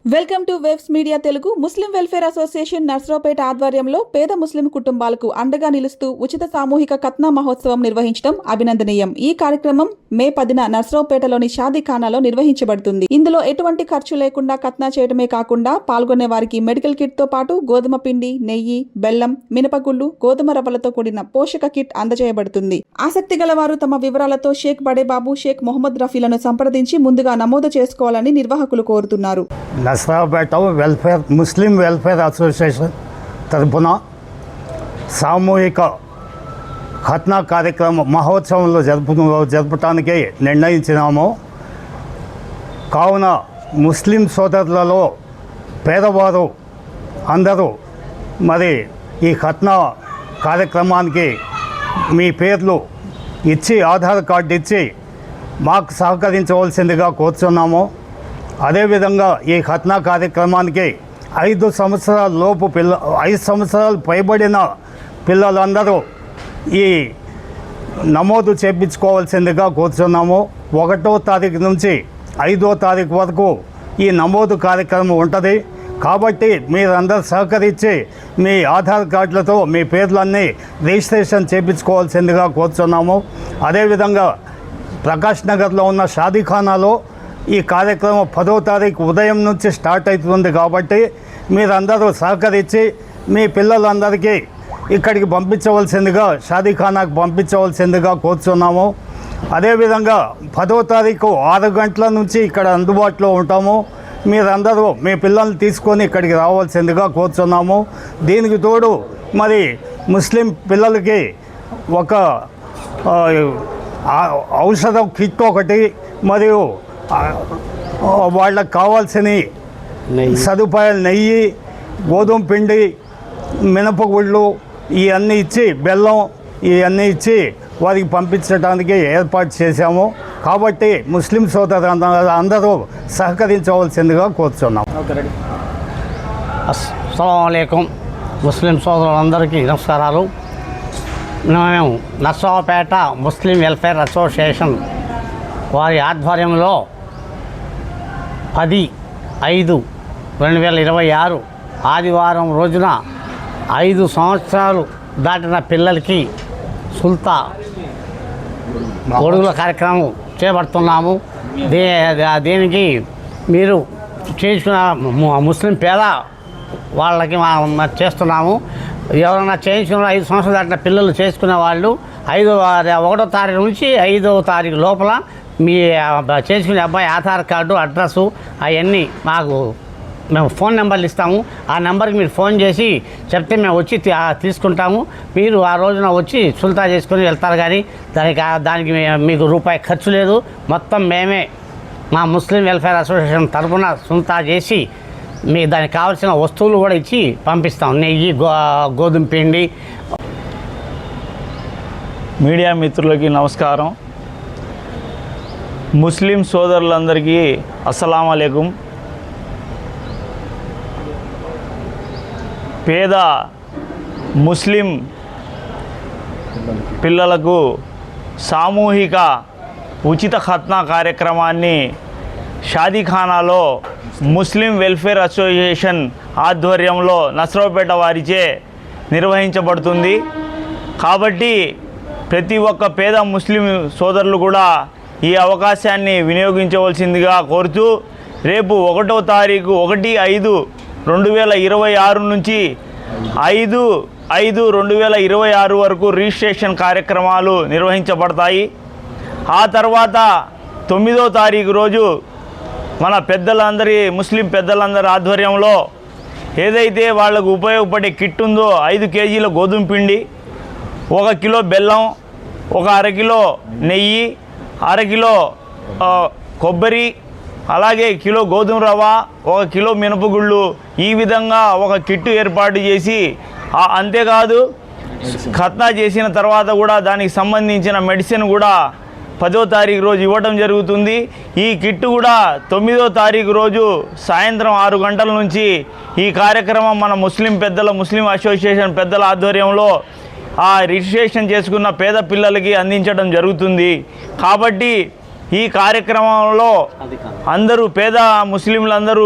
Welcome to waves media Telugu. Muslim welfare association Narasaraopet ఆధ్వర్యంలో పేద ముస్లిం కుటుంబాలకు అండగా నిలుస్తూ ఉచిత సామూహిక ఖత్నా మహోత్సవం నిర్వహించడం అభినందనీయం. ఈ కార్యక్రమం మే 10న నర్సరావుపేటలోని షాదీఖానాలో నిర్వహించబడుతుంది. ఇందులో ఎటువంటి ఖర్చు లేకుండా ఖత్నా చేయడమే కాకుండా పాల్గొనే వారికి మెడికల్ కిట్ తో పాటు గోధుమ పిండి, నెయ్యి, బెల్లం, మినపగుళ్ళు, గోధుమ రవ్వలతో కూడిన పోషక కిట్ అందజేయబడుతుంది. ఆసక్తి గల వారు తమ వివరాలతో షేక్ బడేబాబు, షేక్ మొహమ్మద్ రఫీలను సంప్రదించి ముందుగా నమోదు చేసుకోవాలని నిర్వాహకులు కోరుతున్నారు. నర్సరావుపేట ముస్లిం వెల్ఫేర్ అసోసియేషన్ తరఫున సామూహిక ఖత్నా కార్యక్రమం మహోత్సవంలో జరపటానికి నిర్ణయించినాము. కావున ముస్లిం సోదరులలో పేదవారు అందరూ మరి ఈ ఖత్నా కార్యక్రమానికి మీ పేర్లు ఇచ్చి ఆధార్ కార్డు ఇచ్చి మాకు సహకరించవలసిందిగా కోరుచున్నాము. అదేవిధంగా ఈ ఖత్నా కార్యక్రమానికి 5 సంవత్సరాల లోపు 5 సంవత్సరాలు పైబడిన పిల్లలందరూ ఈ నమోదు చేయించుకోవాల్సిందిగా కోరుచున్నాము. 1వ తారీఖు నుంచి 5వ తారీఖు వరకు ఈ నమోదు కార్యక్రమం ఉంటుంది. కాబట్టి మీరందరూ సహకరించి మీ ఆధార్ కార్డులతో మీ పేర్లన్నీ రిజిస్ట్రేషన్ చేయించుకోవాల్సిందిగా కోరుచున్నాము. అదేవిధంగా ప్రకాష్ నగర్లో ఉన్న షాదీఖానాలో ఈ కార్యక్రమం 10వ తారీఖు ఉదయం నుంచి స్టార్ట్ అవుతుంది. కాబట్టి మీరందరూ సహకరించి మీ పిల్లలందరికీ ఇక్కడికి పంపించవలసిందిగా, షాదీఖానాకు పంపించవలసిందిగా కోరుచున్నాము. అదేవిధంగా 10వ తారీఖు 6 గంటల నుంచి ఇక్కడ అందుబాటులో ఉంటాము. మీరందరూ మీ పిల్లల్ని తీసుకొని ఇక్కడికి రావాల్సిందిగా కోరుచున్నాము. దీనికి తోడు మరి ముస్లిం పిల్లలకి ఒక ఔషధం కిట్ ఒకటి మరియు వాళ్ళకి కావాల్సిన సదుపాయాలు నెయ్యి, గోధుమ పిండి, మినపగుళ్ళు ఇవన్నీ ఇచ్చి, బెల్లం ఇవన్నీ ఇచ్చి వారికి పంపించడానికి ఏర్పాటు చేశాము. కాబట్టి ముస్లిం సోదరులు అందరూ సహకరించవలసిందిగా కోరుచున్నాం. అస్సలాము అలైకుం. ముస్లిం సోదరులందరికీ నమస్కారాలు. మేము నర్సరావుపేట ముస్లిం వెల్ఫేర్ అసోసియేషన్ వారి ఆధ్వర్యంలో 10/5/2026 ఆదివారం రోజున 5 సంవత్సరాలు దాటిన పిల్లలకి సుల్తా గొడుగుల కార్యక్రమం చేపడుతున్నాము. దీనికి మీరు చేసుకున్న ముస్లిం పేద వాళ్ళకి చేస్తున్నాము. ఎవరైనా చేయించుకున్న 5 సంవత్సరాలు దాటిన పిల్లలు చేసుకునే వాళ్ళు 1వ తారీఖు నుంచి 5వ తారీఖు లోపల మీ చేసుకునే అబ్బాయి ఆధార్ కార్డు, అడ్రస్సు అవన్నీ మేము ఫోన్ నెంబర్లు ఇస్తాము. ఆ నెంబర్కి మీరు ఫోన్ చేసి చెప్తే మేము వచ్చి తీసుకుంటాము. మీరు ఆ రోజున వచ్చి సుల్తా చేసుకొని వెళ్తారు. కానీ దానికి మీకు రూపాయి ఖర్చు లేదు. మొత్తం మేమే మా ముస్లిం వెల్ఫేర్ అసోసియేషన్ తరఫున సుల్తా చేసి మీకు దానికి కావాల్సిన వస్తువులు కూడా ఇచ్చి పంపిస్తాం. నెయ్యి, గోధుమ పిండి. మీడియా మిత్రులకి నమస్కారం. ముస్లిం సోదరులందరికీ అస్సలాము అలైకుం. పేద ముస్లిం పిల్లలకు సామూహిక ఉచిత ఖత్నా కార్యక్రమాన్ని షాదీఖానాలో ముస్లిం వెల్ఫేర్ అసోసియేషన్ ఆధ్వర్యంలో నర్సరావుపేట వారిచే నిర్వహించబడుతుంది. కాబట్టి ప్రతి ఒక్క పేద ముస్లిం సోదరులు కూడా ఈ అవకాశాన్ని వినియోగించవలసిందిగా కోరుతూ రేపు 1వ తారీఖు 1/5/2026 నుంచి 5/5/2026 వరకు రిజిస్ట్రేషన్ కార్యక్రమాలు నిర్వహించబడతాయి. ఆ తర్వాత 9వ తారీఖు రోజు మన ముస్లిం పెద్దలందరి ఆధ్వర్యంలో ఏదైతే వాళ్ళకు ఉపయోగపడే కిట్ ఉందో 5 కేజీల గోధుమ పిండి, 1 కిలో బెల్లం, 1 అర కిలో నెయ్యి, 1/2 కిలో కొబ్బరి, అలాగే కిలో గోధుమ రవ్వ, 1 కిలో మినపగుళ్ళు, ఈ విధంగా ఒక కిట్టు ఏర్పాటు చేసి, అంతేకాదు ఖత్నా చేసిన తర్వాత కూడా దానికి సంబంధించిన మెడిసిన్ కూడా 10వ తారీఖు రోజు ఇవ్వడం జరుగుతుంది. ఈ కిట్ కూడా 9వ తారీఖు రోజు సాయంత్రం 6 గంటల నుంచి ఈ కార్యక్రమం మన ముస్లిం అసోసియేషన్ పెద్దల ఆధ్వర్యంలో ఆ రిజిస్ట్రేషన్ చేసుకున్న పేద పిల్లలకి అందించడం జరుగుతుంది. కాబట్టి ఈ కార్యక్రమంలో అందరూ పేద ముస్లింలందరూ